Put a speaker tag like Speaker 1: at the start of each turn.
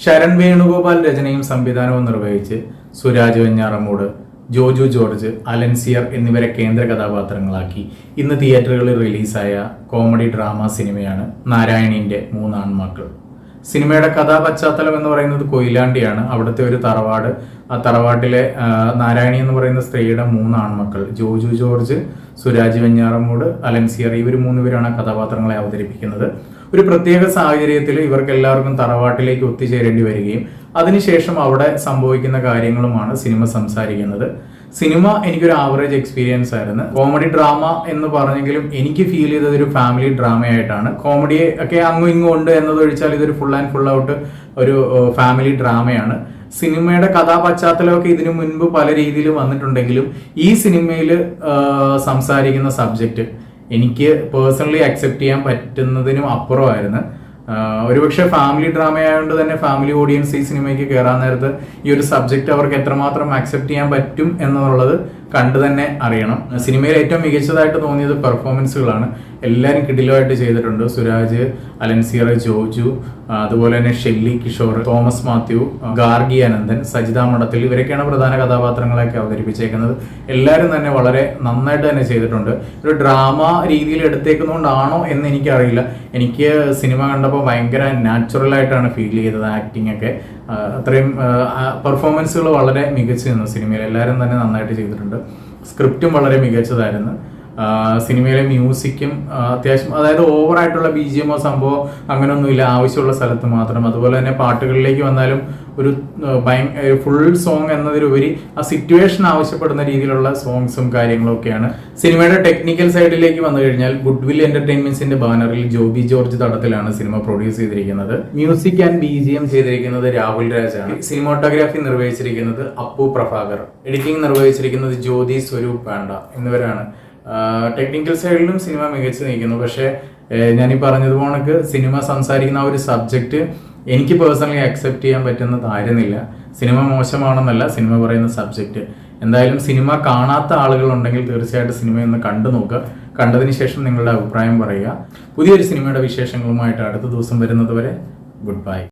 Speaker 1: ശരൺ വേണുഗോപാൽ രചനയും സംവിധാനവും നിർവഹിച്ച് സുരാജ് വെഞ്ഞാറമൂട്, ജോജു ജോർജ്, അലൻസിയർ എന്നിവരെ കേന്ദ്ര കഥാപാത്രങ്ങളാക്കി ഇന്ന് തിയേറ്ററുകളിൽ റിലീസായ കോമഡി ഡ്രാമ സിനിമയാണ് നാരായണീന്റെ മൂന്നാൺമക്കൾ. സിനിമയുടെ കഥാപശ്ചാത്തലം എന്ന് പറയുന്നത് കൊയിലാണ്ടിയാണ്. അവിടുത്തെ ഒരു തറവാട്, ആ തറവാട്ടിലെ നാരായണി എന്ന് പറയുന്ന സ്ത്രീയുടെ മൂന്നാൺമക്കൾ ജോജു ജോർജ്, സുരാജ് വെഞ്ഞാറമൂട്, അലൻസിയർ, ഇവർ മൂന്നുപേരാണ് കഥാപാത്രങ്ങളെ അവതരിപ്പിക്കുന്നത്. ഒരു പ്രത്യേക സാഹചര്യത്തിൽ ഇവർക്ക് എല്ലാവർക്കും തറവാട്ടിലേക്ക് ഒത്തുചേരേണ്ടി വരികയും അതിനുശേഷം അവിടെ സംഭവിക്കുന്ന കാര്യങ്ങളുമാണ് സിനിമ സംസാരിക്കുന്നത്. സിനിമ എനിക്കൊരു ആവറേജ് എക്സ്പീരിയൻസ് ആയിരുന്നു. കോമഡി ഡ്രാമ എന്ന് പറഞ്ഞെങ്കിലും എനിക്ക് ഫീൽ ചെയ്തത് ഒരു ഫാമിലി ഡ്രാമയായിട്ടാണ്. കോമഡി ഒക്കെ അങ്ങും ഇങ്ങും ഉണ്ട് എന്നതൊഴിച്ചാൽ ഇതൊരു ഫുൾ ആൻഡ് ഫുൾ ഔട്ട് ഒരു ഫാമിലി ഡ്രാമയാണ്. സിനിമയുടെ കഥാപശ്ചാത്തലമൊക്കെ ഇതിനു മുൻപ് പല രീതിയിൽ വന്നിട്ടുണ്ടെങ്കിലും ഈ സിനിമയിൽ സംസാരിക്കുന്ന സബ്ജക്റ്റ് എനിക്ക് പേഴ്സണലി അക്സെപ്റ്റ് ചെയ്യാൻ പറ്റുന്നതിനും അപ്പുറമായിരുന്നു. ഒരുപക്ഷെ ഫാമിലി ഡ്രാമ ആയതുകൊണ്ട് തന്നെ ഫാമിലി ഓഡിയൻസ് ഈ സിനിമയ്ക്ക് കയറാൻ നേരത്ത് ഈ ഒരു സബ്ജക്റ്റ് അവർക്ക് എത്രമാത്രം അക്സെപ്റ്റ് ചെയ്യാൻ പറ്റും എന്നുള്ളത് കണ്ടു തന്നെ അറിയണം. സിനിമയിൽ ഏറ്റവും മികച്ചതായിട്ട് തോന്നിയത് പെർഫോമൻസുകളാണ്. എല്ലാവരും കിടിലമായിട്ട് ചെയ്തിട്ടുണ്ട്. സുരാജ്, അലൻസിയർ, ജോജു, അതുപോലെ തന്നെ ഷെല്ലി കിഷോർ, തോമസ് മാത്യു, ഗാർഗി അനന്തൻ, സജിത മഠത്തിൽ, ഇവരൊക്കെയാണ് പ്രധാന കഥാപാത്രങ്ങളൊക്കെ അവതരിപ്പിച്ചേക്കുന്നത്. എല്ലാവരും തന്നെ വളരെ നന്നായിട്ട് തന്നെ ചെയ്തിട്ടുണ്ട്. ഒരു ഡ്രാമ രീതിയിൽ എടുത്തേക്കുന്നതുകൊണ്ടാണോ എന്ന് എനിക്കറിയില്ല. എനിക്ക് സിനിമ കണ്ടപ്പോൾ ഭയങ്കര നാച്ചുറൽ ആയിട്ടാണ് ഫീൽ ചെയ്തത്. ആക്ടിങ് ഒക്കെ അത്രയും പെർഫോമൻസുകൾ വളരെ മികച്ചു നിന്നു. സിനിമയിൽ എല്ലാവരും തന്നെ നന്നായിട്ട് ചെയ്തിട്ടുണ്ട്. സ്ക്രിപ്റ്റും വളരെ മികച്ചതായിരുന്നു. സിനിമയിലെ മ്യൂസിക്കും അത്യാവശ്യം, അതായത് ഓവറായിട്ടുള്ള BGMO സംഭവം അങ്ങനെയൊന്നുമില്ല, ആവശ്യമുള്ള സ്ഥലത്ത് മാത്രം. അതുപോലെ തന്നെ പാട്ടുകളിലേക്ക് വന്നാലും ഒരു ഫുൾ സോങ് എന്നതിലുപരി ആ സിറ്റുവേഷൻ ആവശ്യപ്പെടുന്ന രീതിയിലുള്ള സോങ്സും കാര്യങ്ങളും ഒക്കെയാണ്. സിനിമയുടെ ടെക്നിക്കൽ സൈഡിലേക്ക് വന്നു കഴിഞ്ഞാൽ ഗുഡ്വിൽ എന്റർടൈൻമെന്റ്സിന്റെ ബാനറിൽ ജോബി ജോർജ് തടത്തിലാണ് സിനിമ പ്രൊഡ്യൂസ് ചെയ്തിരിക്കുന്നത്. മ്യൂസിക് ആൻഡ് BGM ചെയ്തിരിക്കുന്നത് രാഹുൽ രാജാണ്. സിനിമോട്ടോഗ്രാഫി നിർവഹിച്ചിരിക്കുന്നത് അപ്പു പ്രഭാകർ. എഡിറ്റിംഗ് നിർവഹിച്ചിരിക്കുന്നത് ജ്യോതി സ്വരൂപ് പാണ്ട എന്നിവരാണ്. ടെക്നിക്കൽ സൈഡിലും സിനിമ മികച്ചു നിൽക്കുന്നു. പക്ഷേ ഞാനീ പറഞ്ഞതുപോലെ സിനിമ സംസാരിക്കുന്ന ആ ഒരു സബ്ജക്റ്റ് എനിക്ക് പേഴ്സണലി അക്സെപ്റ്റ് ചെയ്യാൻ പറ്റുന്നതായിരുന്നില്ല. സിനിമ മോശമാണെന്നല്ല, സിനിമ പറയുന്ന സബ്ജക്റ്റ്. എന്തായാലും സിനിമ കാണാത്ത ആളുകളുണ്ടെങ്കിൽ തീർച്ചയായിട്ടും സിനിമയൊന്ന് കണ്ടു നോക്കുക. കണ്ടതിന് ശേഷം നിങ്ങളുടെ അഭിപ്രായം പറയുക. പുതിയൊരു സിനിമയുടെ വിശേഷങ്ങളുമായിട്ട് അടുത്ത ദിവസം വരുന്നത് വരെ ഗുഡ് ബൈ.